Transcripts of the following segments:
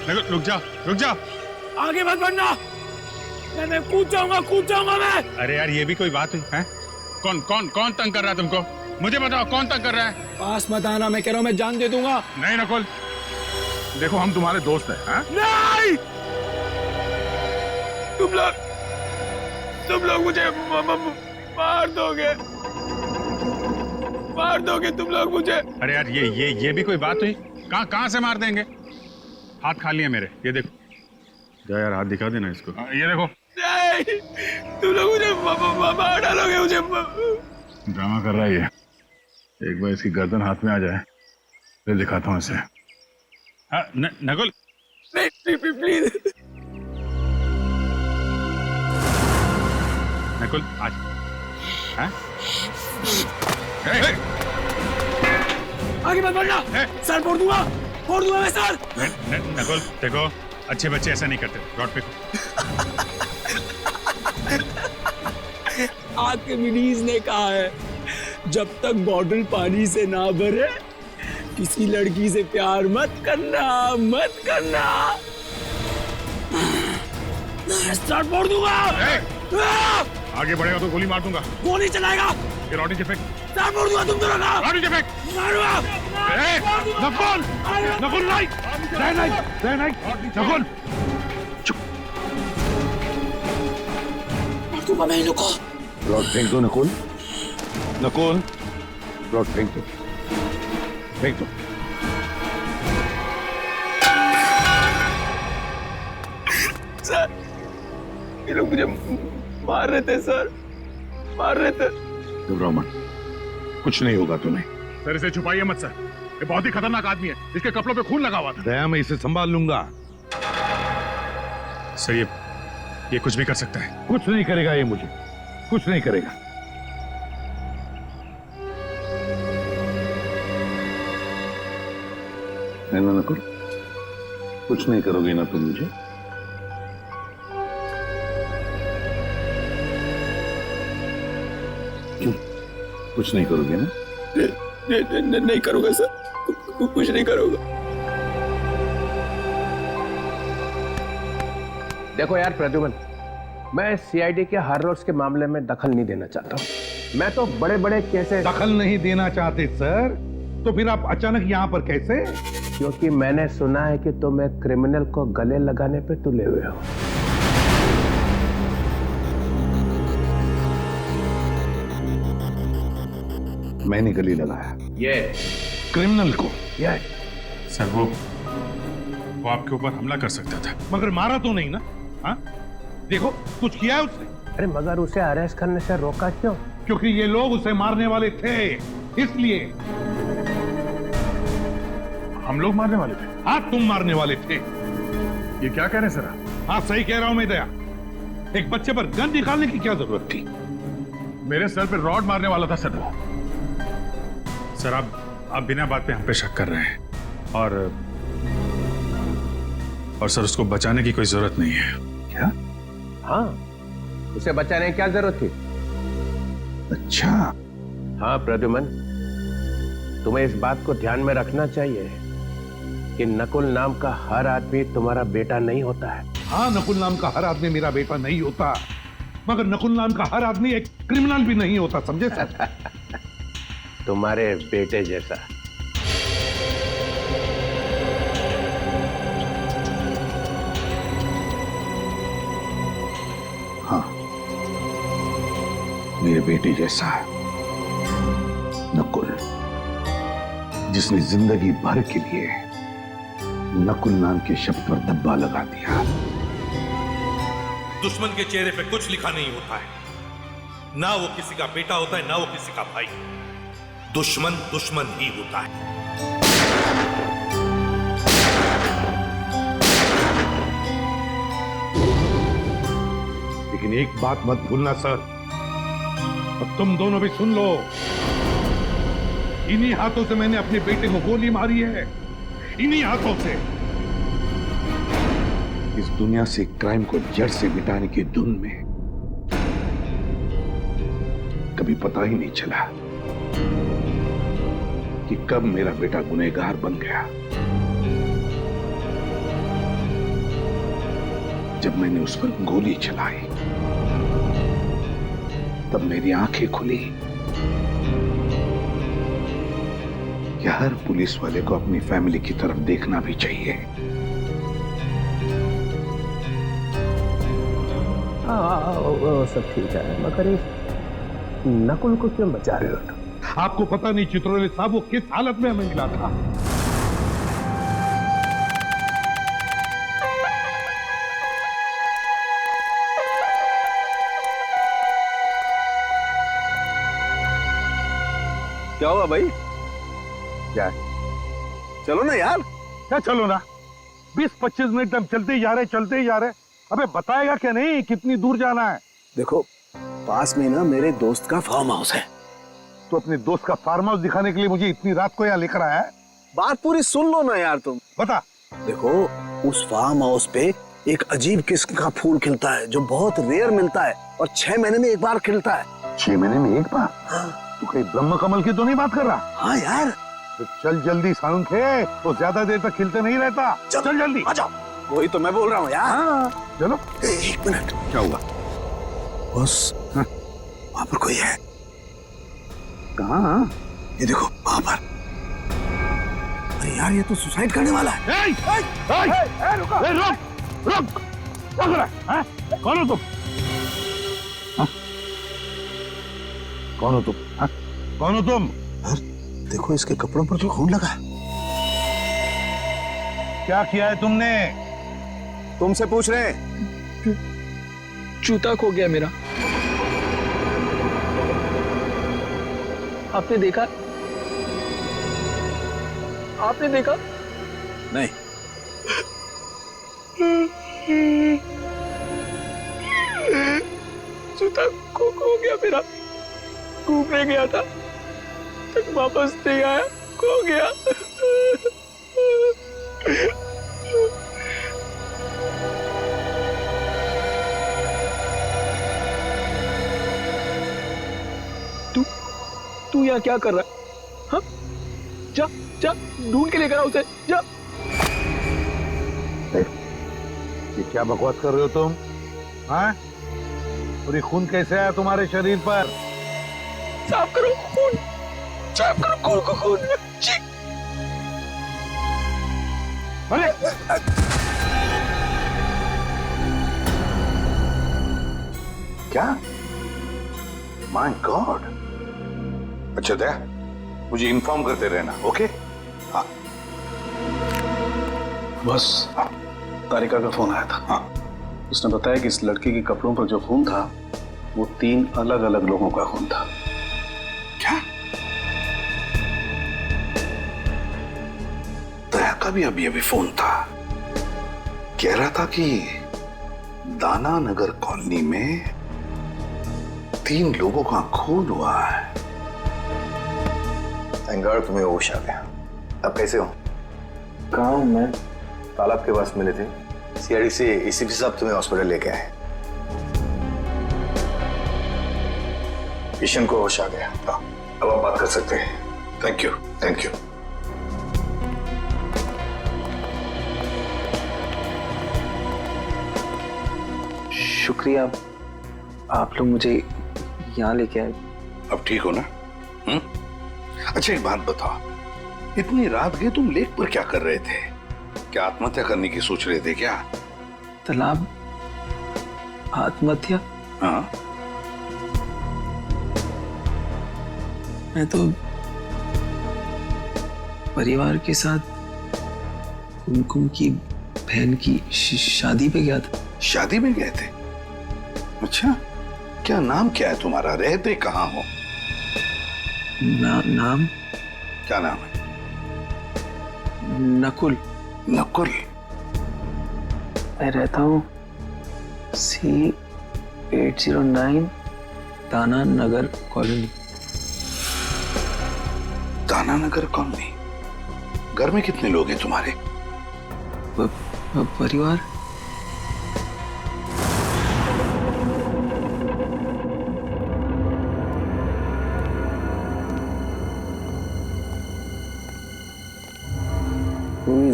रुक जाओ, रुक जाओ। आगे मत बढ़ना, मैं कूद जाऊंगा मैं। अरे यार, ये भी कोई बात हुई है? कौन कौन कौन तंग कर रहा है तुमको? मुझे बताओ, कौन तंग कर रहा है? पास मत आना, मैं कह रहा हूँ मैं जान दे दूंगा। नहीं नकुल, देखो हम तुम्हारे दोस्त हैं। नहीं, तुम लोग मुझे मार दोगे तुम लोग मुझे। अरे यार, ये भी कोई बात हुई? कहाँ से मार देंगे? हाथ खाली है मेरे, ये देखो। जा यार, हाथ दिखा देना इसको। ये देखो। नहीं, तुम लोग मुझे मार डालोगे मुझे। ड्रामा कर रहा है ये। एक बार इसकी गर्दन हाथ में आ जाए फिर दिखाता हूँ इसे। हाँ, नकुल प्लीज। नकुल आज। हाँ? आगे मत बढ़ना, सर फोड़ दूंगा मैं सर। नकुल देखो, अच्छे बच्चे ऐसा नहीं करते। रॉड पे आर्किमिडीज ने कहा है, जब तक बॉटल पानी से ना भरे किसी लड़की से प्यार मत करना। सर फोड़ दूंगा। आगे बढ़ेगा तो गोली मार दूंगा। गोली चलाएगा, ये रॉडी से फेंक। सर फोड़ दूंगा तुम दोनों का। रॉडी से फेंक। नकुल नहीं, नकुल चुप। मार दूंगा मैं इन लोगों को। रॉड फेंक दो नकुल, रॉड फेंक दो। सर, ये लोग मुझे मार रहे थे सर, घबराओ मत, कुछ नहीं होगा तुम्हें। सर इसे छुपाइए मत सर, ये बहुत ही खतरनाक आदमी है। इसके कपड़ों पे खून लगा हुआ था। दया, मैं इसे संभाल लूंगा। सर ये कुछ भी कर सकता है। कुछ नहीं करेगा ये, मुझे कुछ नहीं करेगा। नकुल, कुछ नहीं करोगे ना तुम मुझे? क्यों कुछ नहीं करोगे ना? नहीं करूंगा सर, कुछ नहीं करूंगा। देखो यार प्रद्युमन, मैं सीआईडी के हर रोज के मामले में दखल नहीं देना चाहता हूँ। मैं तो बड़े बड़े केसेस। दखल नहीं देना चाहते सर? तो फिर आप अचानक यहाँ पर कैसे? क्योंकि मैंने सुना है कि तुम एक क्रिमिनल को गले लगाने पे तुले हुए हो। मैंने गले लगाया ये क्रिमिनल को? सर वो आपके ऊपर हमला कर सकता था। मगर मारा तो नहीं ना? हाँ देखो, कुछ किया है उसने? अरे मगर उसे अरेस्ट करने से रोका क्यों? क्योंकि ये लोग उसे मारने वाले थे, इसलिए। हम लोग मारने वाले थे? हाँ, तुम मारने वाले थे। ये क्या कह रहे हैं सर? हाँ सही कह रहा हूं मैं दया। एक बच्चे पर गन निकालने की क्या जरूरत थी? मेरे सर पे रॉड मारने वाला था सर वो। सर आप बिना बात पे हम पे शक कर रहे हैं, और सर उसको बचाने की कोई जरूरत नहीं है। क्या? हाँ, उसे बचाने की क्या जरूरत थी? अच्छा। हाँ प्रद्युमन, तुम्हें इस बात को ध्यान में रखना चाहिए कि नकुल नाम का हर आदमी तुम्हारा बेटा नहीं होता है। हाँ, नकुल नाम का हर आदमी मेरा बेटा नहीं होता, मगर नकुल नाम का हर आदमी एक क्रिमिनल भी नहीं होता, समझे सर? तुम्हारे बेटे जैसा। हाँ, मेरे बेटे जैसा नकुल, जिसने जिंदगी भर के लिए नकुल नाम के शब्द पर धब्बा लगा दिया। दुश्मन के चेहरे पे कुछ लिखा नहीं होता है, ना वो किसी का बेटा होता है, ना वो किसी का भाई। दुश्मन दुश्मन ही होता है। लेकिन एक बात मत भूलना सर, और तुम दोनों भी सुन लो, इन्हीं हाथों से मैंने अपने बेटे को गोली मारी है, इन्हीं हाथों से। इस दुनिया से क्राइम को जड़ से मिटाने की धुन में कभी पता ही नहीं चला कि कब मेरा बेटा गुनहगार बन गया। जब मैंने उस पर गोली चलाई तब मेरी आंखें खुली कि हर पुलिस वाले को अपनी फैमिली की तरफ देखना भी चाहिए। वो सब ठीक है, मगर इस नकुल को क्यों बचा रहे हो? आपको पता नहीं चित्रोले साहब वो किस हालत में हमें मिला था। क्या हुआ भाई? क्या चलो ना यार। क्या चलो ना? 20-25 मिनट हम चलते ही जा रहे। अबे बताएगा क्या नहीं कितनी दूर जाना है? देखो पास में ना मेरे दोस्त का फार्म हाउस है। तो अपने दोस्त का फार्म हाउस दिखाने के लिए मुझे इतनी रात को यहाँ लेकर आया है? बात पूरी सुन लो ना यार तुम। बता। देखो उस फार्म हाउस पे एक अजीब किस्म का फूल खिलता है जो बहुत रेयर मिलता है और 6 महीने में एक बार खिलता है। 6 महीने में एक बार? हाँ। तू कहीं ब्रह्म कमल की तो नहीं बात कर रहा? हाँ यार। तो चल जल्दी सानुखे, तो ज्यादा देर तक खिलते नहीं रहता। चल जल्दी आ जाओ। वही तो मैं बोल रहा हूँ यार। हाँ, चलो। 1 मिनट। क्या हुआ? बस वहां पर कोई है। कहाँ? ये देखो वहां पर। अरे यार ये तो सुसाइड करने वाला है। रुक। कौन हो तुम? कौन हो तुम? देखो इसके कपड़ों पर तो खून लगा है। क्या किया है तुमने? तुमसे पूछ रहे हैं। जूता खो गया मेरा। आपने देखा? नहीं। जूता खो गया मेरा। घूमने गया था, तक वापस नहीं आया, खो गया। तू यहाँ क्या कर रहा है? हाँ? जा ढूंढ के लेकर आ उसे, जा। ये क्या बकवास कर रहे हो तुम? हाँ? और ये खून कैसे आया तुम्हारे शरीर पर? साफ करो खून। जी। अरे क्या? My God. अच्छा दया, मुझे इन्फॉर्म करते रहना, ओके? हाँ। बस तारिका का फोन आया था। हाँ। उसने बताया कि इस लड़की के कपड़ों पर जो खून था वो 3 अलग-अलग लोगों का खून था। क्या? दया का भी अभी फोन था। कह रहा था कि दाना नगर कॉलोनी में 3 लोगों का खून हुआ है। थैंक गॉड तुम्हें होश आ गया। अब कैसे हो? कहाँ हूँ मैं? तालाब के पास मिले थे। सीआईडी से एसीपी साहब तुम्हें हॉस्पिटल लेके आए। किशन को होश आ गया। अब आप बात कर सकते हैं। Thank you. शुक्रिया, आप लोग मुझे यहाँ लेके आए। अब ठीक हो ना? अच्छा एक बात बताओ, इतनी रात गए तुम लेक पर क्या कर रहे थे? क्या आत्महत्या करने की सोच रहे थे क्या? तालाब आत्महत्या? हाँ। मैं तो परिवार के साथ कुमकुम की बहन की शादी पे गया था। शादी में गए थे? अच्छा, क्या नाम क्या है तुम्हारा? रहते कहाँ हो? नाम? क्या नाम है? नकुल। नकुल? मैं रहता हूँ C809 दाना नगर कॉलोनी। दाना नगर कॉलोनी? घर में कितने लोग हैं तुम्हारे? परिवार?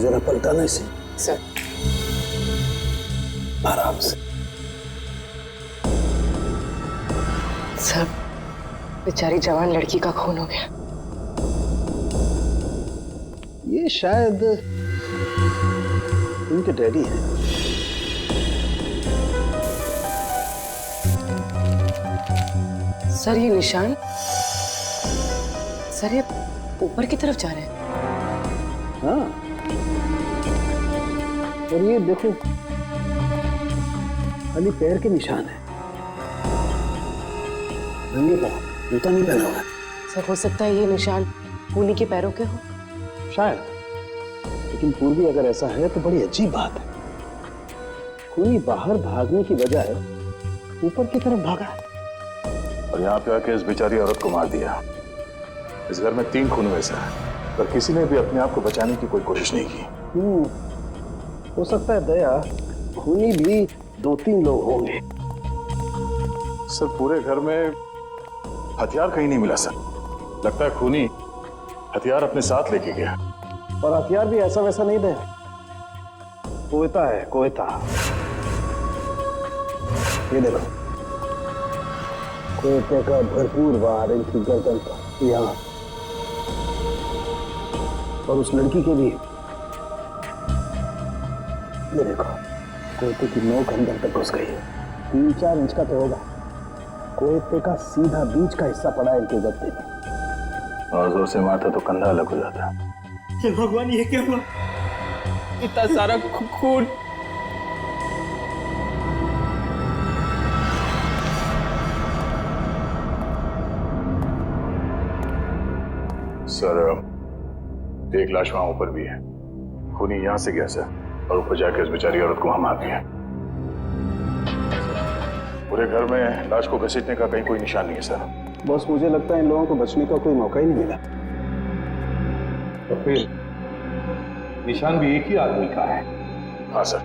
जरा पलटाना इसे। सर, आराम से। सब बेचारी जवान लड़की का खून हो गया। ये शायद उनके डैडी हैं। सर ये निशान, सर ये ऊपर की तरफ जा रहे हैं। हाँ, और ये देखो खाली पैर के निशान है, नंगे पाँव, जूता नहीं पहना हुआ है। सर हो सकता है ये निशान खूनी के पैरों के हो। शायद, लेकिन पूर्वी अगर ऐसा है तो बड़ी अजीब बात है। खूनी बाहर भागने की बजाय ऊपर की तरफ भागा और यहाँ पे आके इस बेचारी औरत को मार दिया। इस घर में 3 खून हुए सर, पर किसी ने भी अपने आप को बचाने की कोई कोशिश नहीं की। हो सकता है दया, खूनी भी 2-3 लोग होंगे। सर पूरे घर में हथियार कहीं नहीं मिला सर। लगता है खूनी हथियार अपने साथ लेके गया। और हथियार भी ऐसा वैसा नहीं दया, कोयता है, कोयता। ये देखो, कोयते का भरपूर वार इनकी गर्दन पर, यहाँ, और उस लड़की के भी। ये देखो, कोयते की नोक अंदर तक घुस गई है। 3-4 इंच का तो होगा। कोयते का सीधा बीच का हिस्सा पड़ा है इनके गद्दे में। और जोर से मारता तो कंधा अलग हो जाता। हे भगवान, ये क्या हुआ? इतना सारा खून। सर एक लाश वहां ऊपर भी है। खूनी यहां से गया सर, और ऊपर जाके इस बेचारी औरत को वहां मार दिया। पूरे घर में लाश को घसीटने का कहीं कोई निशान नहीं है सर। बॉस, मुझे लगता है इन लोगों को बचने का कोई मौका ही नहीं मिला। तो फिर निशान भी एक ही आदमी का है। हाँ सर।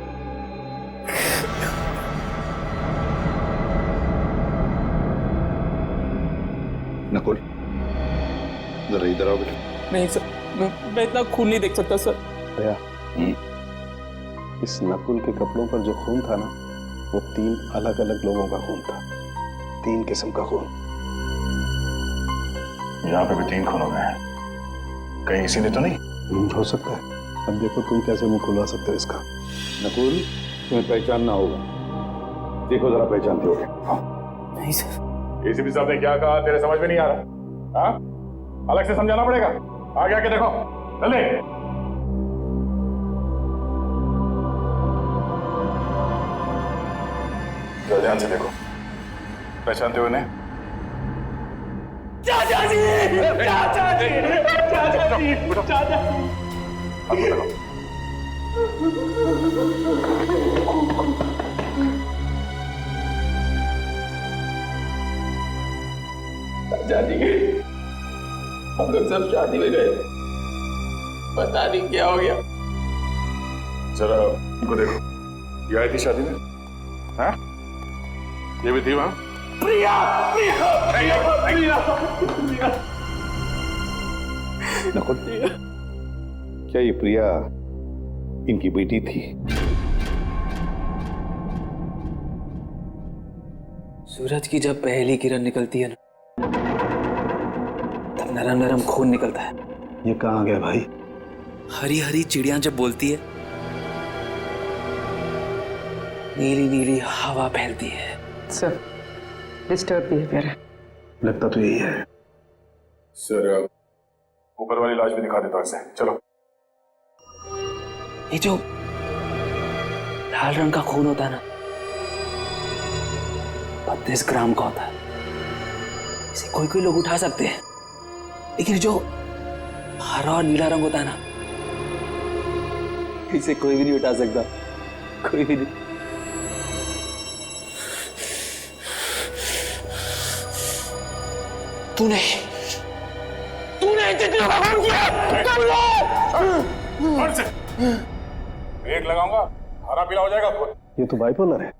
नकुल, जरा इधर आओ बेटा। नहीं सर, मैं इतना खून नहीं देख सकता सर। दया, इस नकुल के कपड़ों पर जो खून था ना, वो 3 अलग अलग लोगों का खून था। 3 किस्म का खून। यहाँ पे भी 3 खून हो गए हैं। कहीं इसी ने तो नहीं? हो सकता है। अब देखो तुम कैसे मुंह खुलवा सकते हो इसका। नकुल, तुम्हें पहचानना होगा। देखो जरा, पहचानते हो क्या? नहीं सर। एसीपी साहब ने क्या कहा तेरे समझ में नहीं आ रहा? हाँ, अलग से समझाना पड़ेगा। आगे आके देखो, जल्दी। जरा ध्यान से देखो, पहचानते हो इन्हें? चाचा जी, चाचा जी, चाचा जी, चाचा जी। अब देखो। चाचा जी, हम लोग सब शादी में गए, पता नहीं क्या हो गया। जरा इनको देखो, ये आई थी शादी में? हाँ, ये भी थी वहां? प्रिया, प्रिया, प्रिया, प्रिया, प्रिया। नकुल, क्या ये प्रिया इनकी बेटी थी? सूरज की जब पहली किरण निकलती है ना, तब नरम नरम खून निकलता है। ये कहाँ गया भाई? हरी हरी चिड़िया जब बोलती है, नीली नीली हवा फैलती है। सर डिस्टर्ब बिहेवियर है। लगता तो यही है। सर ऊपर वाली लाश भी दिखा देता हूं इसे। चलो। ये जो लाल रंग का खून होता है ना, 32 ग्राम का होता है। इसे कोई कोई लोग उठा सकते हैं, लेकिन जो हरा और नीला रंग होता है ना, इसे कोई भी नहीं उठा सकता, कोई भी नहीं। तूने इतने लोगों का खून किया। ब्रेक लगाऊंगा, हरा पीला हो जाएगा खून। ये तो बाइपोलर है।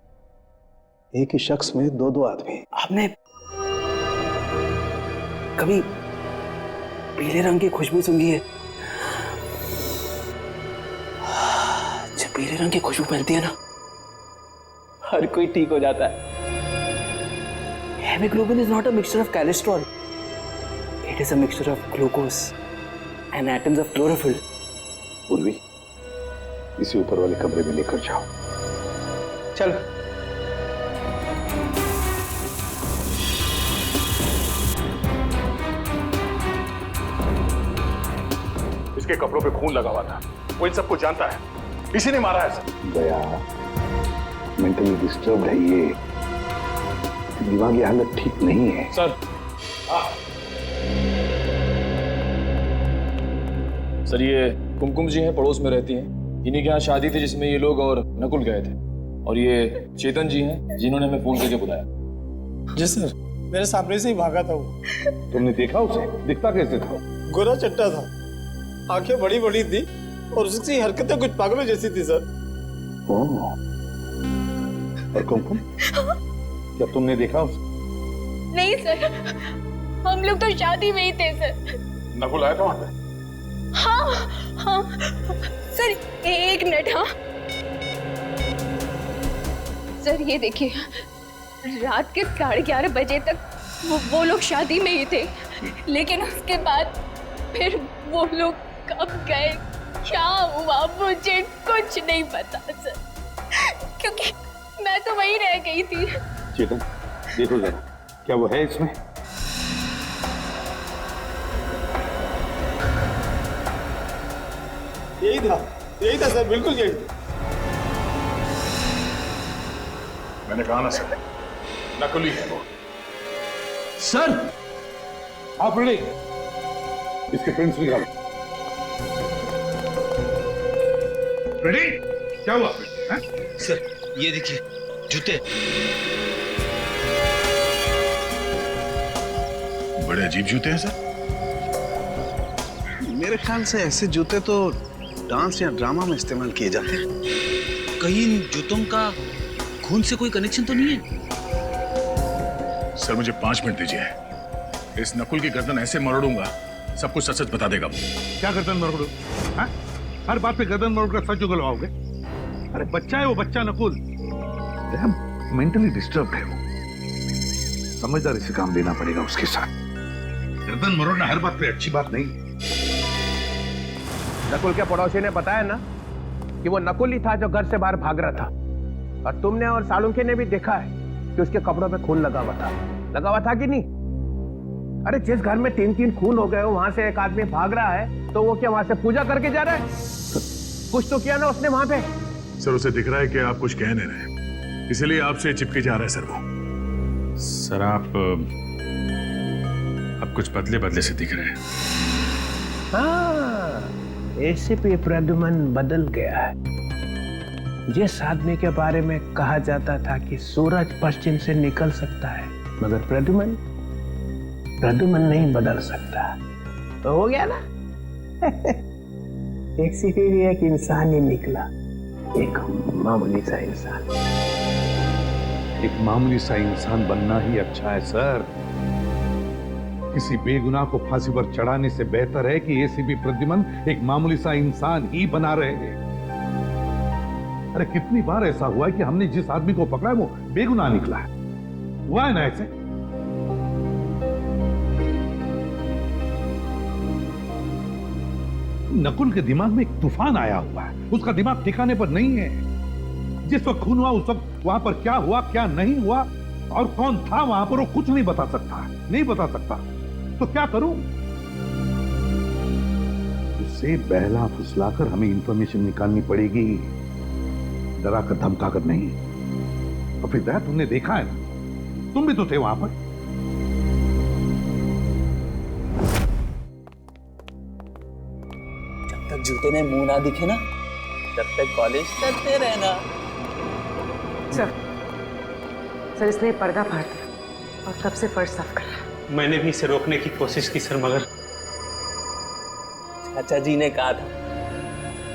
एक ही शख्स में 2-2 आदमी। आपने कभी पीले रंग की खुशबू सूंघी है? जब पीले रंग की खुशबू फैलती है ना, हर कोई ठीक हो जाता है। Haemoglobin is not a mixture of cholesterol, it is a mixture of glucose and atoms of chlorophyll. पूर्वी, इसे ऊपर वाले कमरे में लेकर जाओ। चलो। इसके कपड़ों पे खून लगा हुआ था, वो इन सबको जानता है, इसी ने मारा है सर। दया मेंटली डिस्टर्ब्ड है ये, दिमागी हालत ठीक नहीं है। सर सर ये कुमकुम जी हैं, पड़ोस में रहती हैं। इन्हीं के यहाँ शादी थी जिसमें ये लोग और नकुल गए थे, और ये चेतन जी हैं जिन्होंने हमें फोन करके बुलाया। जी सर, मेरे सामने से ही भागा था वो। तुमने देखा उसे? दिखता कैसे था? गोरा चट्टा था, आंखें बड़ी बड़ी थी और उसकी हरकतें कुछ पागलों जैसी थी सर। ओह, और कुमकुम, क्या तुमने देखा उसे? नहीं सर, हम लोग तो शादी में ही थे सर। नकुल आया था वहां पे? हाँ सर, एक मिनट। हाँ सर, ये देखिए, रात के 11:30 बजे तक वो लोग शादी में ही थे, लेकिन उसके बाद फिर वो लोग कब गए, क्या हुआ, मुझे कुछ नहीं पता सर, क्योंकि मैं तो वहीं रह गई थी। चेतन, देखो जरा, क्या वो है इसमें? यही था सर, बिल्कुल यही था। मैंने कहा ना सर, नकुली है वो। सर आप रेडी? इसके प्रिंट्स निकालो। रेडी? क्या हुआ? सर ये देखिए जूते। बड़े अजीब जूते हैं सर। मेरे ख्याल से ऐसे जूते तो डांस या ड्रामा में इस्तेमाल किए जाते हैं। कहीं इन जूतों का खून से कोई कनेक्शन तो नहीं है? सर मुझे 5 मिनट दीजिए, इस नकुल की गर्दन ऐसे मरोड़ूंगा, सब कुछ सच सच बता देगा। क्या गर्दन मरोड़ो? हर बात पे गर्दन मरोड़ कर सच उगलवाओगे? अरे बच्चा है वो, बच्चा नकुल मेंटली डिस्टर्ब है वो, समझदारी से काम लेना पड़ेगा उसके साथ। गर्दन मरोड़ना हर बात पे अच्छी बात नहीं। नकुल के पड़ोसी ने बताया ना कि वो नकुल ही था जो घर से बाहर भाग रहा था, और तुमने और सालुंखे ने भी देखा है कि उसके कपड़ों पे खून लगा हुआ था कि नहीं? अरे जिस घर में 3-3 खून हो गए हो, वहां से एक आदमी भाग रहा है, तो वो क्या वहां से पूजा करके जा रहा है? कुछ तो किया ना उसने वहां पे। सर उसे दिख रहा है कि आप कुछ कह नहीं रहे, इसलिए आपसे चिपके जा रहा है सर वो। सर आप कुछ बदले बदले से दिख रहे हैं। हाँ, एसीपी प्रद्युमन बदल गया है। जिस आदमी के बारे में कहा जाता था कि सूरज पश्चिम से निकल सकता है, मगर प्रद्युमन नहीं बदल सकता, तो हो गया ना। एसीपी भी एक इंसान ही निकला, एक मामूली सा इंसान। एक मामूली सा इंसान बनना ही अच्छा है सर। किसी बेगुनाह को फांसी पर चढ़ाने से बेहतर है कि एसीपी प्रद्युमन एक मामूली सा इंसान ही बना रहे हैं। अरे कितनी बार ऐसा हुआ है कि हमने जिस आदमी को पकड़ा है वो बेगुनाह निकला है। हुआ है ना ऐसे? नकुल के दिमाग में एक तूफान आया हुआ है, उसका दिमाग ठिकाने पर नहीं है। जिस वक्त खून हुआ उस वक्त वहां पर क्या हुआ क्या नहीं हुआ और कौन था वहां पर, वो कुछ नहीं बता सकता। तो क्या करूं? उसे बहला फुसलाकर हमें इंफॉर्मेशन निकालनी पड़ेगी, डरा कर धमका कर नहीं। और फिर तुमने देखा है ना, तुम भी तो थे वहां पर। जब तक जूते में मुंह ना दिखे ना, तब तक कॉलेज करते रहना। सर इसने पर्दा फाड़ दिया और तब से फर्श साफ कर रहा है। मैंने भी इसे रोकने की कोशिश की सर, मगर चाचा जी ने कहा था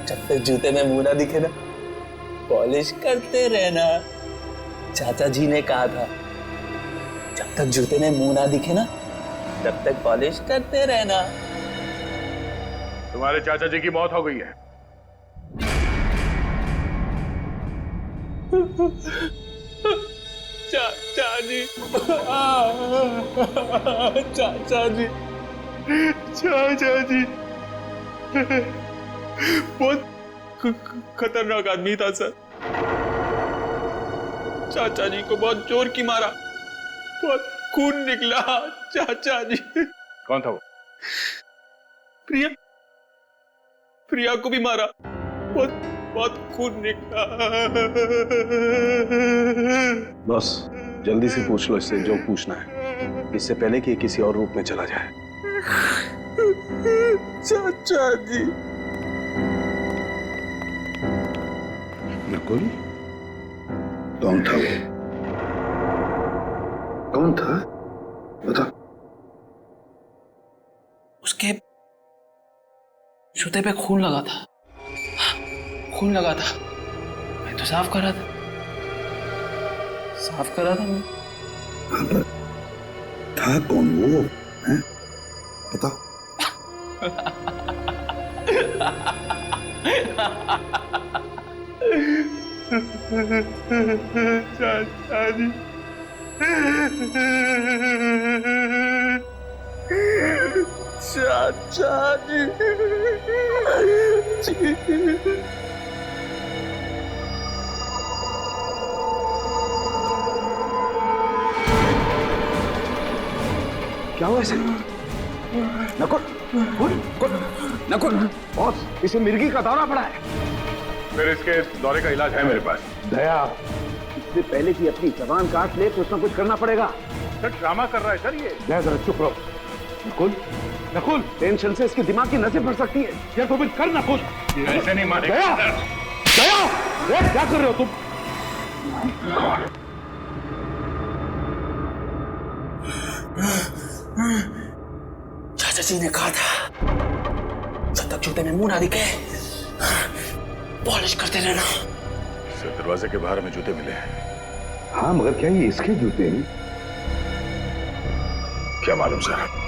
जब तक जूते में मुंह ना दिखे ना, पॉलिश करते रहना। चाचा जी ने कहा था जब तक जूते में मुंह ना दिखे ना, तब तक पॉलिश करते रहना। तुम्हारे चाचा जी की मौत हो गई है। जी, चाचा जी, चाचा जी, बहुत खतरनाक आदमी था सर। चाचा जी को बहुत जोर की मारा, बहुत खून निकला चाचा जी। कौन था वो? प्रिया, प्रिया को भी मारा, बहुत बहुत खून निकला। बॉस जल्दी से पूछ लो इससे जो पूछना है, इससे पहले कि किसी और रूप में चला जाए। चाचा जी। नकुल, कौन था वो? कौन था? बता। उसके जूते पे खून लगा था, खून लगा था। मैं तो साफ कर रहा था, साफ कर रहा था मैं। हाँ, पर था कौन वो? हैं? बता। चाचा जी, चाचा जी, क्या हुआ इसे? नकुल, नकुल, बॉस इसे मिर्गी का दौरा पड़ा है। फिर इसके दौरे का इलाज है मेरे पास। दया, इससे पहले कि अपनी जबान काट ले कुछ ना कुछ करना पड़ेगा। सर ड्रामा कर रहा है सर ये। दया जरा चुप रहो। नकुल, नकुल, टेंशन से इसके दिमाग की नसें फट सकती है। या तो फिर कर नकुल, ऐसे नहीं मारेगा। दया, दया, दया, क्या कर रहे हो तुम? चाचा जी ने कहा था जब तक जूते में मुंह ना दिखे पॉलिश करते रहना। सर दरवाजे के बाहर हमें जूते मिले हैं। हाँ मगर क्या ये इसके जूते हैं? क्या मालूम सर।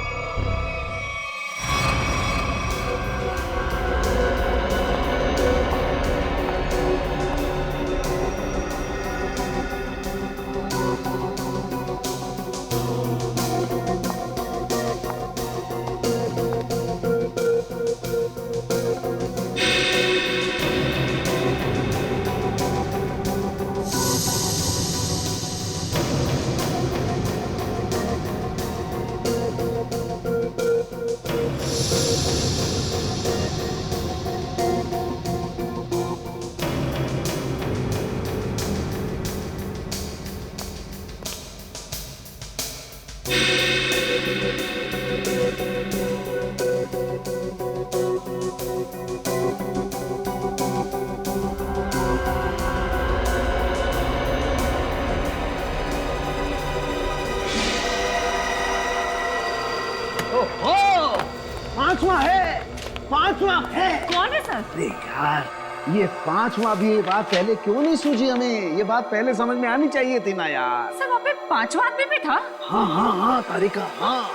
पांचवा है। कौन है सर? अरे यार ये पांचवा भी, ये बात पहले क्यों नहीं सूझी हमें? ये बात पहले समझ में आनी चाहिए थी ना यार। सर वहाँ पे पांचवा आदमी भी था? हाँ हाँ हाँ तारिका, हाँ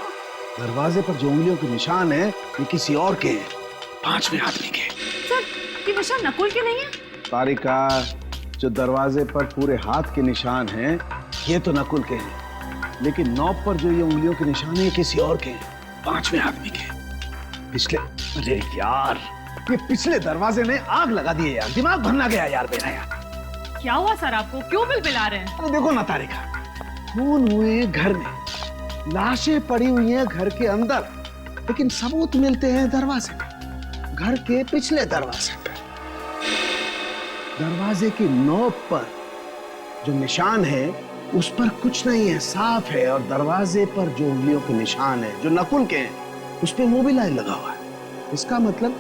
दरवाजे पर जो उंगलियों के निशान है ये किसी और के हैं, पांचवें आदमी के। सर ये निशान नकुल के नहीं है? तारिका, जो दरवाजे पर पूरे हाथ के निशान हैं ये तो नकुल के हैं, लेकिन नॉब पर जो ये उंगलियों के निशान है ये किसी और के हैं, पांचवें आदमी के। पिछले, अरे यार ये पिछले दरवाजे ने आग लगा दी है यार, दिमाग भरना गया यार मेरा यार। क्या हुआ सर आपको? क्यों बिलबिला रहे हैं? अरे देखो ना तारिका, खून हुए घर में, लाशें पड़ी हुई हैं घर के अंदर, लेकिन सबूत मिलते हैं दरवाजे पे, घर के पिछले दरवाजे पे। दरवाजे की नोक पर जो निशान है उस पर कुछ नहीं है, साफ है। और दरवाजे पर जो उंगलियों के निशान है जो नकुल के हैं उस पे मोबिल ऑयल लगा हुआ है। इसका मतलब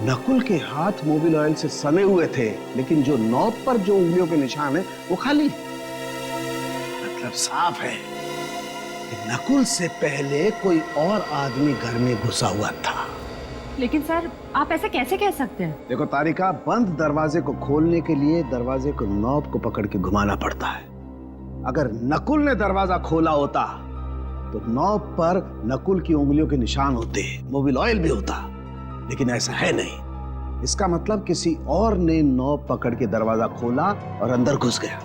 नकुल के हाथ मोबिल ऑयल से सने हुए थे, लेकिन जो नॉब पर जो उंगलियों के निशान है वो खाली है। मतलब साफ है कि नकुल से पहले कोई और आदमी घर में घुसा हुआ था। लेकिन सर आप ऐसे कैसे कह सकते हैं? देखो तारिका, बंद दरवाजे को खोलने के लिए दरवाजे को नॉब को पकड़ के घुमाना पड़ता है। अगर नकुल ने दरवाजा खोला होता तो नॉब पर नकुल की उंगलियों के निशान होते, मोबिल ऑयल भी होता, लेकिन ऐसा है नहीं। इसका मतलब किसी और ने नॉब पकड़ के दरवाजा खोला और अंदर घुस गया।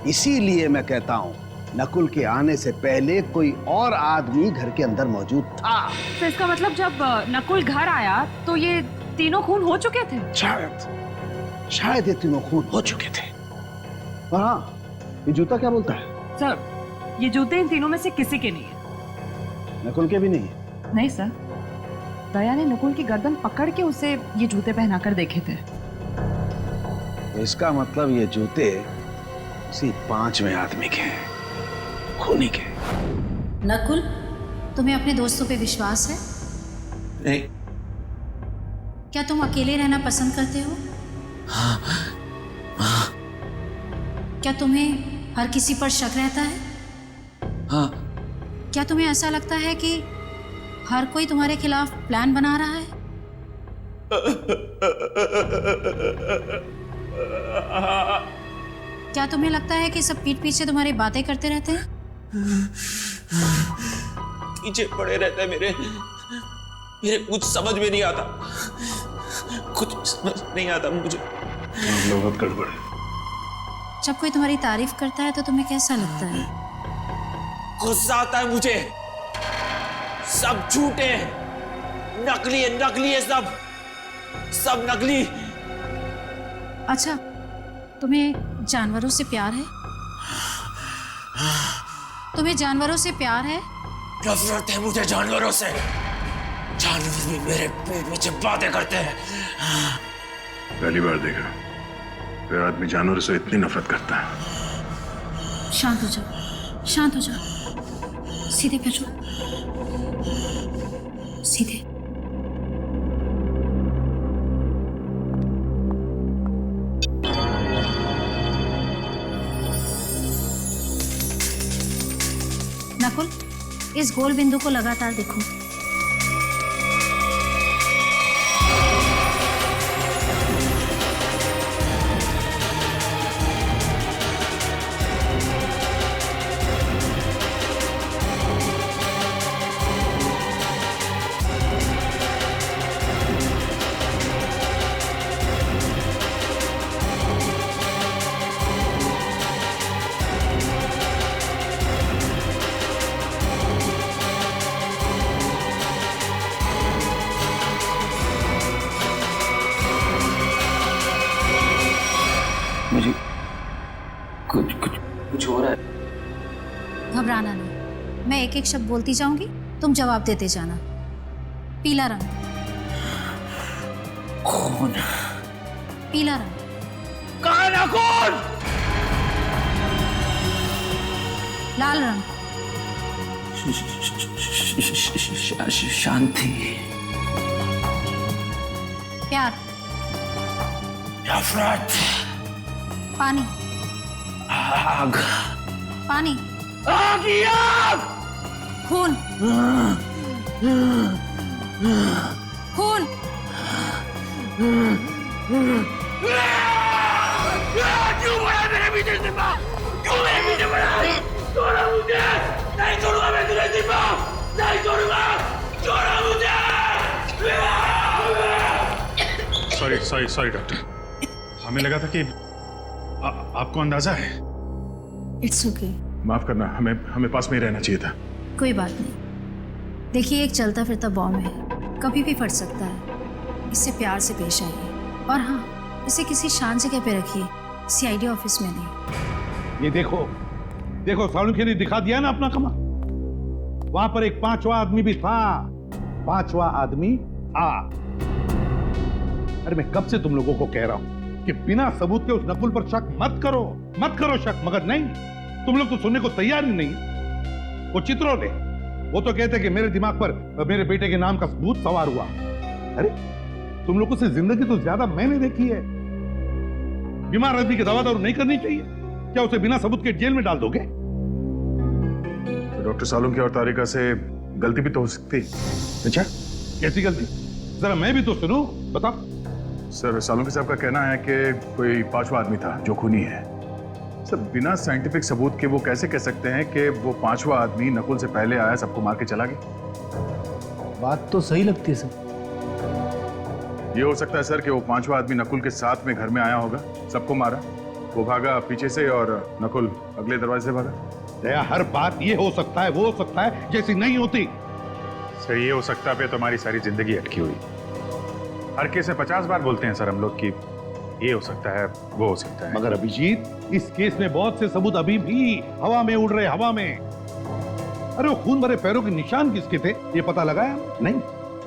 इसीलिए मैं कहता हूं नकुल के आने से पहले कोई और आदमी घर के अंदर मौजूद था। तो इसका मतलब जब नकुल घर आया तो ये तीनों खून हो चुके थे? शायद ये तीनों खून हो चुके थे। और हाँ, ये जूता क्या बोलता है? सर, ये जूते इन तीनों में से किसी के नहीं है। नकुल के भी नहीं है? नहीं सर, दया ने नकुल की गर्दन पकड़ के उसे ये जूते पहनाकर देखे थे। इसका मतलब ये जूते उसी 5वें आदमी के हैं, खूनी के। नकुल, तुम्हें अपने दोस्तों पे विश्वास है? नहीं। क्या तुम अकेले रहना पसंद करते हो? हाँ। क्या तुम्हें हर किसी पर शक रहता है? हाँ। क्या तुम्हें ऐसा लगता है कि हर कोई तुम्हारे खिलाफ प्लान बना रहा है? क्या तुम्हें लगता है कि सब पीठ पीछे तुम्हारी बातें करते रहते हैं? पीछे पड़े रहते हैं मेरे कुछ समझ में नहीं आता, कुछ समझ नहीं आता मुझे। बहुत गड़बड़ है। जब कोई तुम्हारी तारीफ करता है तो तुम्हें कैसा लगता है? गुस्सा आता है मुझे। सब झूठे हैं, नकली है सब नकली। अच्छा, तुम्हें जानवरों से प्यार है? तुम्हें जानवरों से प्यार है? नफरत है मुझे जानवरों से। जानवर भी मेरे पेट पीछे बातें करते हैं। पहली बार देखा कोई आदमी जानवरों से इतनी नफरत करता है। शांत हो जाओ, शांत हो जाओ। सीधे बैठो, सीधे। नकुल, इस गोल बिंदु को लगातार देखो। मुझे कुछ हो रहा है। घबराना नहीं, मैं एक एक शब्द बोलती जाऊंगी, तुम जवाब देते जाना। पीला रंग। खून। पीला रंग। काला खून। लाल रंग। शांति। प्यार। नफरत। पानी। आग। पानी। आग ही आग। खून। खून। क्यों बड़ा मेरे पीछे सिपा? क्यों मेरे पीछे बड़ा? छोड़ो मुझे! नहीं छोड़ूंगा मैं तुझे सिपा! नहीं छोड़ूंगा! छोड़ो मुझे! सॉरी डॉक्टर, हमें लगा था कि आपको अंदाजा है। It's okay. माफ करना, हमें पास में ही रहना चाहिए था। कोई बात नहीं। देखिए, एक चलता फिरता बॉम्ब है, कभी भी फट सकता है। इससे प्यार से पेश आइए, और हाँ, इसे किसी शांत जगह पे रखिए, सीआईडी ऑफिस में नहीं। ये देखो सालुंखे ने दिखा दिया ना अपना कमाल। वहां पर एक 5वां आदमी भी था। 5वां आदमी था। अरे मैं कब से तुम लोगों को कह रहा हूं कि बिना सबूत के उस नकुल पर शक मत करो शक, मगर नहीं, तुम लोग तो सुनने को तैयार ही नहीं। वो चित्रों ने, वो तो कहते कि मेरे दिमाग पर मेरे बेटे के नाम का सबूत सवार हुआ। अरे तुम लोगों से जिंदगी तो ज्यादा मैंने देखी है। बीमार आदमी की दवा दारू नहीं करनी चाहिए, क्या उसे बिना सबूत के जेल में डाल दोगे? तो डॉक्टर सालुंखे और तारिका से गलती भी तो हो सकती। अच्छा, कैसी गलती? जरा मैं भी तो सुनूं, बता। सर, सालुंखे साहब का कहना है कि कोई 5वां आदमी था जो खूनी है। सर, बिना साइंटिफिक सबूत के वो कैसे कह सकते हैं कि वो 5वां आदमी नकुल से पहले आया, सबको मार के चला गया? बात तो सही लगती है सर। ये हो सकता है सर कि वो 5वां आदमी नकुल के साथ में घर में आया होगा, सबको मारा, वो भागा पीछे से और नकुल अगले दरवाजे से भागा। दया, हर बात ये हो सकता है, वो हो सकता है जैसी नहीं होती। सर ये हो सकता पे तो हमारी सारी जिंदगी अटकी हुई। हर केस में 50 बार बोलते हैं सर हम लोग कि ये हो सकता है, वो हो सकता है। मगर अभिजीत, इस केस में बहुत से सबूत अभी भी हवा में उड़ रहे, हवा में। अरे वो खून भरे पैरों के निशान किसके थे ये पता लगाया? नहीं।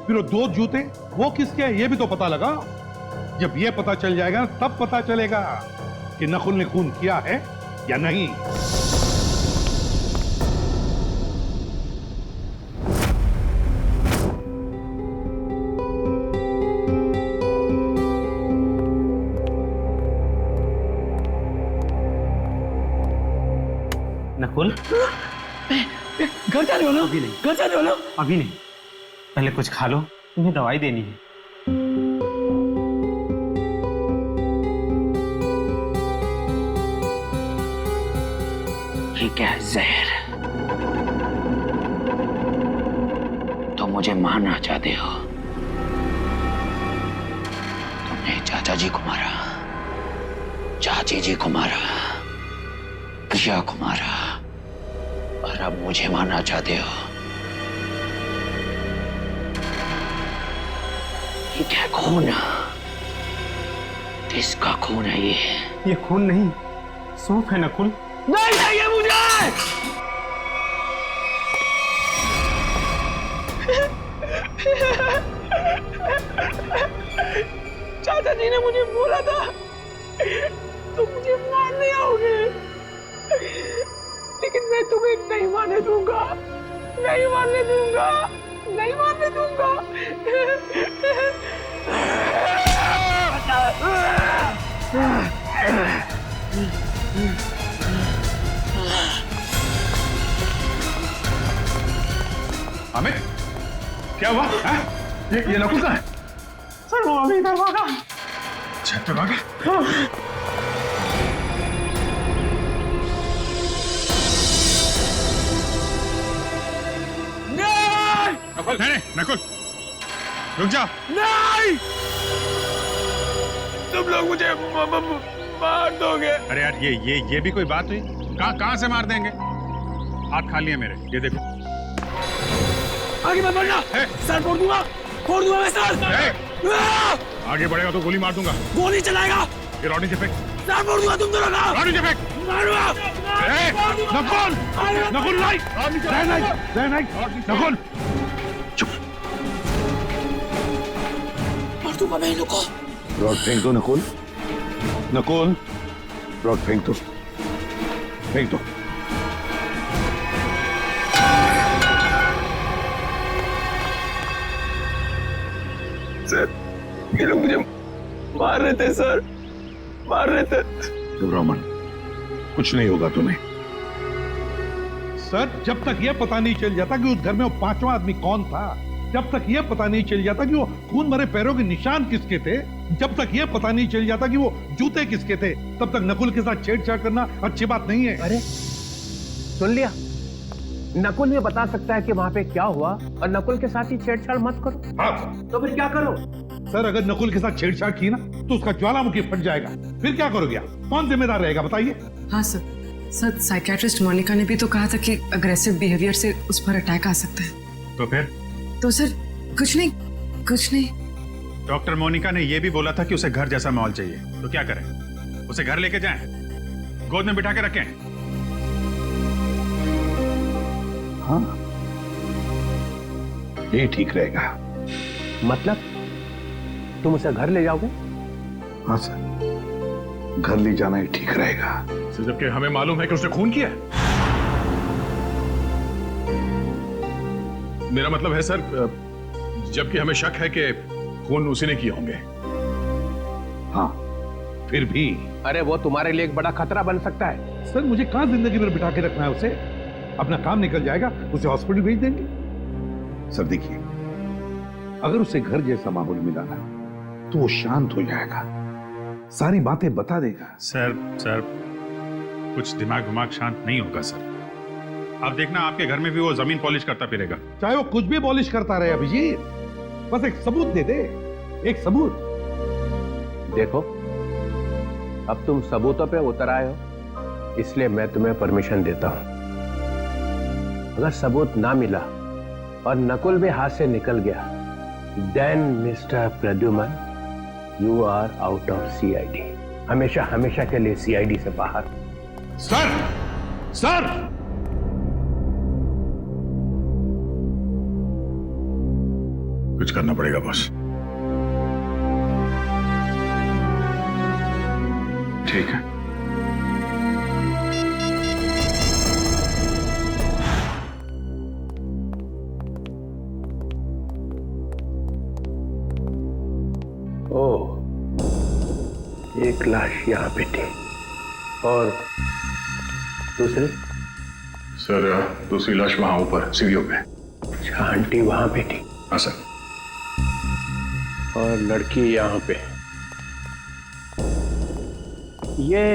फिर वो 2 जूते वो किसके हैं ये भी तो पता लगा। जब ये पता चल जाएगा तब पता चलेगा कि नकुल ने खून किया है या नहीं। नकुल, घर जाने वाला? अभी नहीं। घर जाने वाला? अभी नहीं, पहले कुछ खा लो, तुम्हें दवाई देनी है। ये क्या है? जहर? तो मुझे मारना चाहते हो? तुमने चाचा जी को मारा, चाची जी को मारा, प्रिया को मारा, और अब मुझे मारना चाहते हो? ये क्या खून? किसका खून है ये? ये खून नहीं, सूप है नकुल। नहीं चाहिए मुझे। चाचा जी ने मुझे बोला था तुम मुझे मारने आओगे, लेकिन मैं तुम्हें नहीं मारने दूंगा, नहीं मारने दूंगा, नहीं मारने दूंगा। अमित, क्या हुआ? ये नकुल कहाँ है? सर वो अभी इधर भागा। छत पे भागा? नकुल, नहीं, नकुल, रुक जा। नहीं, तुम लोग मुझे मार दोगे। अरे यार ये भी कोई बात हुई? कहाँ से मार देंगे? हाथ खाली है मेरे, ये देखो। आगे मत बढ़ना, सर फोड़ दूंगा मैं सर। आगे बढ़ेगा तो गोली मार दूंगा। गोली चलाएगा? ये रॉडी से फेंक। सर फोड़ दूंगा तुम दोनों का। रॉडी से फेंक। मारूंगा। नकुल, नकुल नहीं, नकुल चुप। मार दूंगा मैं इनको। रॉड फेंक दो नकुल, नकुल रॉड फेंक दो, फेंक दो। सर ये लोग मुझे मार रहे थे सर, मार रहे थे। घबराओ मत, कुछ नहीं होगा तुम्हें। सर जब तक यह पता नहीं चल जाता कि उस घर में वो 5वां आदमी कौन था, जब तक यह पता नहीं चल जाता कि वो खून भरे पैरों के निशान किसके थे, जब तक यह पता नहीं चल जाता कि वो जूते किसके थे, तब तक नकुल के साथ छेड़छाड़ करना अच्छी बात नहीं है। अरे सुन लिया, नकुल ये बता सकता है कि वहां पे क्या हुआ, और नकुल के साथ ही छेड़छाड़ मत करो। हाँ। तो फिर क्या करो? सर अगर नकुल के साथ छेड़छाड़ की ना तो उसका ज्वालामुखी फट जाएगा, फिर क्या करोगे आप? कौन जिम्मेदार रहेगा बताइए? हाँ सर साइकियाट्रिस्ट मोनिका ने भी तो कहा था कि अग्रेसिव बिहेवियर से उस पर अटैक आ सकता है। तो फिर? तो सर कुछ नहीं। डॉक्टर मोनिका ने यह भी बोला था कि उसे घर जैसा माहौल चाहिए, तो क्या करें? उसे घर लेके जाएं, गोद में बिठा के रखें? हाँ ये ठीक रहेगा। मतलब तुम उसे घर ले जाओगे? हाँ सर, घर ले जाना ही ठीक रहेगा। सर जबकि हमें मालूम है कि उसने खून किया है। मेरा मतलब है सर, जबकि हमें शक है कि खून उसी ने किए होंगे। हाँ फिर भी। अरे वो तुम्हारे लिए एक बड़ा खतरा बन सकता है। सर मुझे कहां जिंदगी भर बिठा के रखना है उसे? अपना काम निकल जाएगा, उसे हॉस्पिटल भेज देंगे। सर देखिए, अगर उसे घर जैसा माहौल मिला ना तो वो शांत हो जाएगा, सारी बातें बता देगा। सर कुछ दिमाग शांत नहीं होगा सर। आप देखना आपके घर में भी वो जमीन पॉलिश करता फिरेगा। चाहे वो कुछ भी पॉलिश करता रहे अभिजीत, बस एक सबूत दे दे, एक सबूत। देखो अब तुम सबूतों पे उतर आए हो, इसलिए मैं तुम्हें परमिशन देता हूं। अगर सबूत ना मिला और नकुल भी हाथ से निकल गया, then mister Pradyuman, you are out of CID, हमेशा हमेशा के लिए सीआईडी से बाहर। सर, सर, कुछ करना पड़ेगा बॉस। ठीक है। ओह, एक लाश यहाँ पे थी और दूसरी? सर दूसरी लाश वहां ऊपर सीढ़ियों पे। अच्छा, आंटी वहां पे थी? हाँ सर। और लड़की यहाँ पे। ये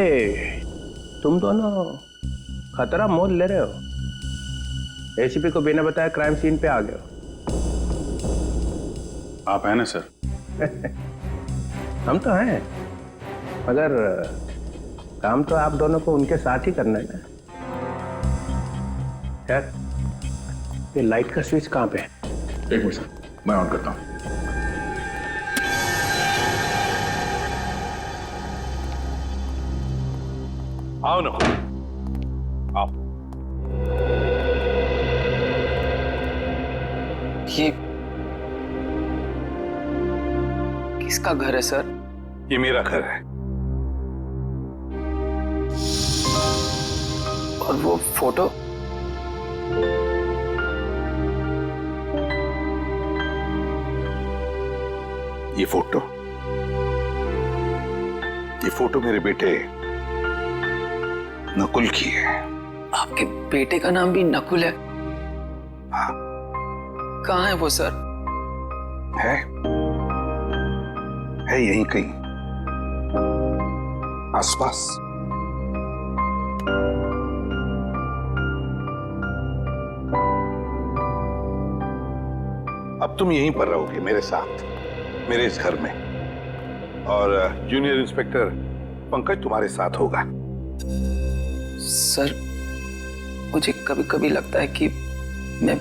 तुम दोनों खतरा मोल ले रहे हो, एसीपी को बिना बताए क्राइम सीन पे आ गए हो। आप हैं ना सर? हम तो हैं, मगर काम तो आप दोनों को उनके साथ ही करना है ना। यार, ये लाइट का स्विच कहाँ पे है? एक मिनट सर, मैं ऑन करता हूँ। आओ ना, आओ। ये किसका घर है सर? ये मेरा घर है। और वो फोटो? ये फोटो मेरे बेटे नकुल की है। आपके बेटे का नाम भी नकुल है? हाँ। कहाँ है वो सर? है यहीं कहीं आसपास। अब तुम यहीं पर रहोगे मेरे साथ, मेरे इस घर में, और जूनियर इंस्पेक्टर पंकज तुम्हारे साथ होगा। सर, मुझे कभी कभी लगता है कि मैं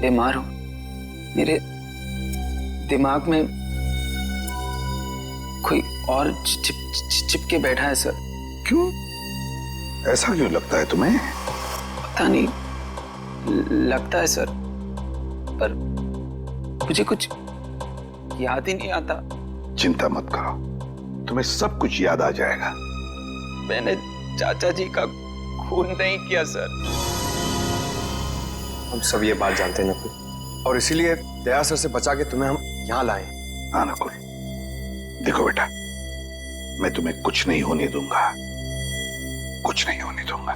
बीमार हूं। मेरे दिमाग में कोई और चिपके बैठा है सर। क्यों? ऐसा क्यों लगता है तुम्हें? पता नहीं, लगता है सर, पर मुझे कुछ याद ही नहीं आता। चिंता मत करो, तुम्हें सब कुछ याद आ जाएगा। मैंने चाचा जी का खून नहीं किया सर। हम सब ये बात जानते हैं नकुल, और इसीलिए दया सर से बचा के तुम्हें हम यहाँ लाए। हाँ नकुल, देखो बेटा, मैं तुम्हें कुछ नहीं होने दूंगा, कुछ नहीं होने दूंगा।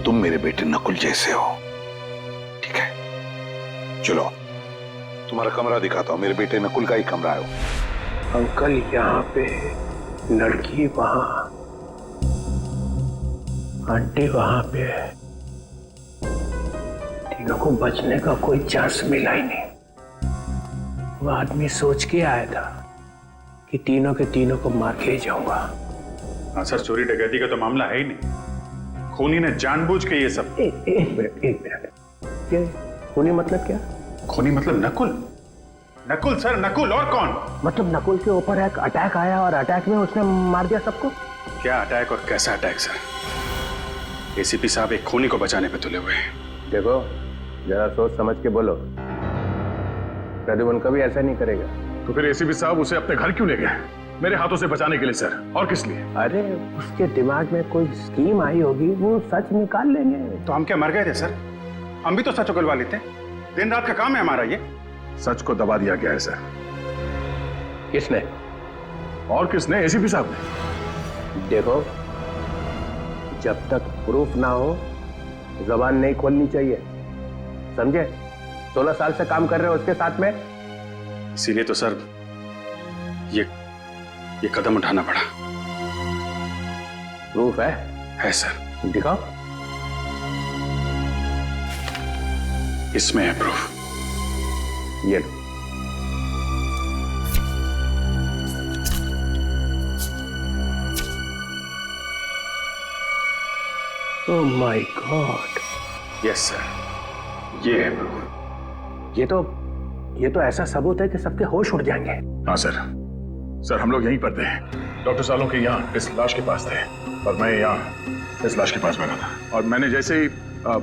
तुम मेरे बेटे नकुल जैसे हो, ठीक है? चलो तुम्हारा कमरा दिखाता हूं, मेरे बेटे नकुल का ही कमरा है। अंकल यहाँ पे, लड़की वहां, आंटी वहां पे, तीनों को बचने का कोई चांस मिला ही नहीं। वो आदमी सोच के आया था कि तीनों के तीनों को मार के ही जाऊंगा। हाँ सर, चोरी डकैती का तो मामला है ही नहीं, खूनी ने जानबूझ के ये सब। एक मिनट, ये खूनी मतलब क्या? खूनी मतलब नकुल। नकुल सर, नकुल, और कौन? मतलब नकुल के ऊपर एक अटैक आया और अटैक में उसने मार दिया सबको? क्या अटैक और कैसा अटैक सर? एसीपी साहब एक खूनी को बचाने पे तुले हुए हैं। देखो, जरा सोच समझ के बोलो, प्रद्युमन कभी ऐसा नहीं करेगा। तो फिर एसीपी साहब उसे अपने घर क्यों ले गए? मेरे हाथों से बचाने के लिए सर, और किस लिए? अरे उसके दिमाग में कोई स्कीम आई होगी, वो सच निकाल लेंगे। तो हम क्या मर गए थे सर? हम भी तो सच उगलवा लेते, दिन रात का काम है हमारा ये। सच को दबा दिया गया है सर। किसने? और किसने? एसीपी साहब ने। देखो, जब तक प्रूफ ना हो जबान नहीं खोलनी चाहिए, समझे? 16 साल से काम कर रहे हो उसके साथ में। इसीलिए तो सर ये कदम उठाना पड़ा। प्रूफ है? है सर। दिखाओ। इसमें है प्रूफ। ये लो। Oh my God. Yes sir, ये है प्रूफ। ये तो ऐसा सबूत है कि सबके होश उड़ जाएंगे। हाँ सर। सर हम लोग यहीं पर थे, डॉक्टर सालुंखे यहाँ इस लाश के पास थे और मैं यहाँ इस लाश के पास बैठा था। और मैंने जैसे ही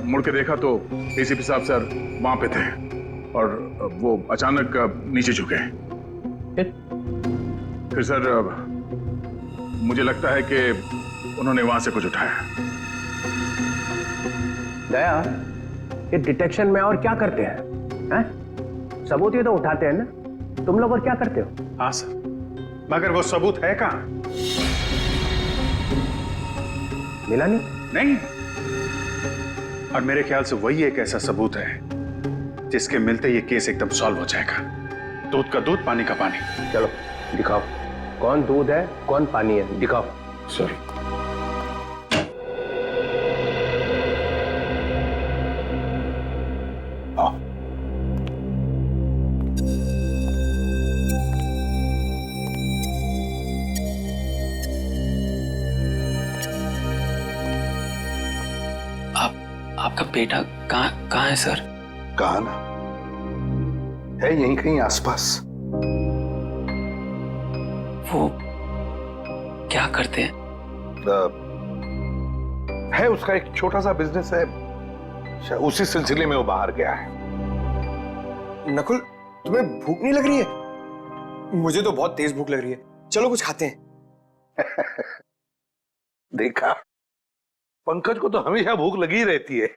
मुड़ के देखा तो एसीपी साहब सर वहां पे थे और वो अचानक नीचे झुके। फिर सर मुझे लगता है कि उन्होंने वहां से कुछ उठाया। दया, ये डिटेक्शन में और क्या करते हैं? सबूत ही तो उठाते हैं ना, तुम लोग और क्या करते हो? हाँ सर, मगर वो सबूत है कहाँ? मिला नहीं। और मेरे ख्याल से वही एक ऐसा सबूत है जिसके मिलते ये केस एकदम सॉल्व हो जाएगा। दूध का दूध, पानी का पानी। चलो दिखाओ, कौन दूध है कौन पानी है, दिखाओ। सॉरी। आपका बेटा कहाँ है सर? कहा ना, है यहीं कहीं आसपास। वो क्या करते हैं? है उसका एक छोटा सा बिजनेस है, उसी सिलसिले में वो बाहर गया है। नकुल, तुम्हें भूख नहीं लग रही है? मुझे तो बहुत तेज भूख लग रही है, चलो कुछ खाते हैं। देखा, पंकज को तो हमेशा भूख लगी रहती है।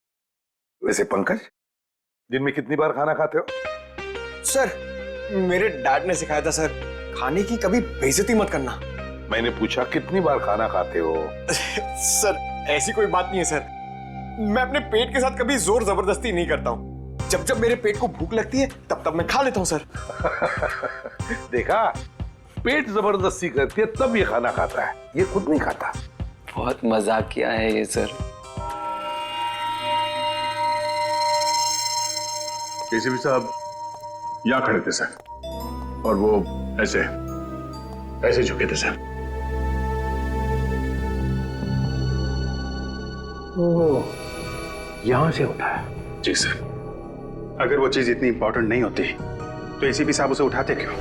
वैसे पंकज, दिन में कितनी बार खाना खाते हो? सर, मेरे डैड ने सिखाया था सर, खाने की कभी बेइज्जती मत करना। मैंने पूछा कितनी बार खाना खाते हो? सर, ऐसी कोई बात नहीं है सर, मैं अपने पेट के साथ कभी जोर जबरदस्ती नहीं करता हूँ। जब जब मेरे पेट को भूख लगती है तब मैं खा लेता हूँ सर। देखा, पेट जबरदस्ती करती है तब ये खाना खाता है, ये खुद नहीं खाता। बहुत मजाक किया है ये सर। एसीपी साहब यहाँ खड़े थे सर और वो ऐसे झुके थे सर। यहां से उठाया? जी सर। अगर वो चीज इतनी इंपॉर्टेंट नहीं होती तो एसीपी साहब उसे उठाते क्यों?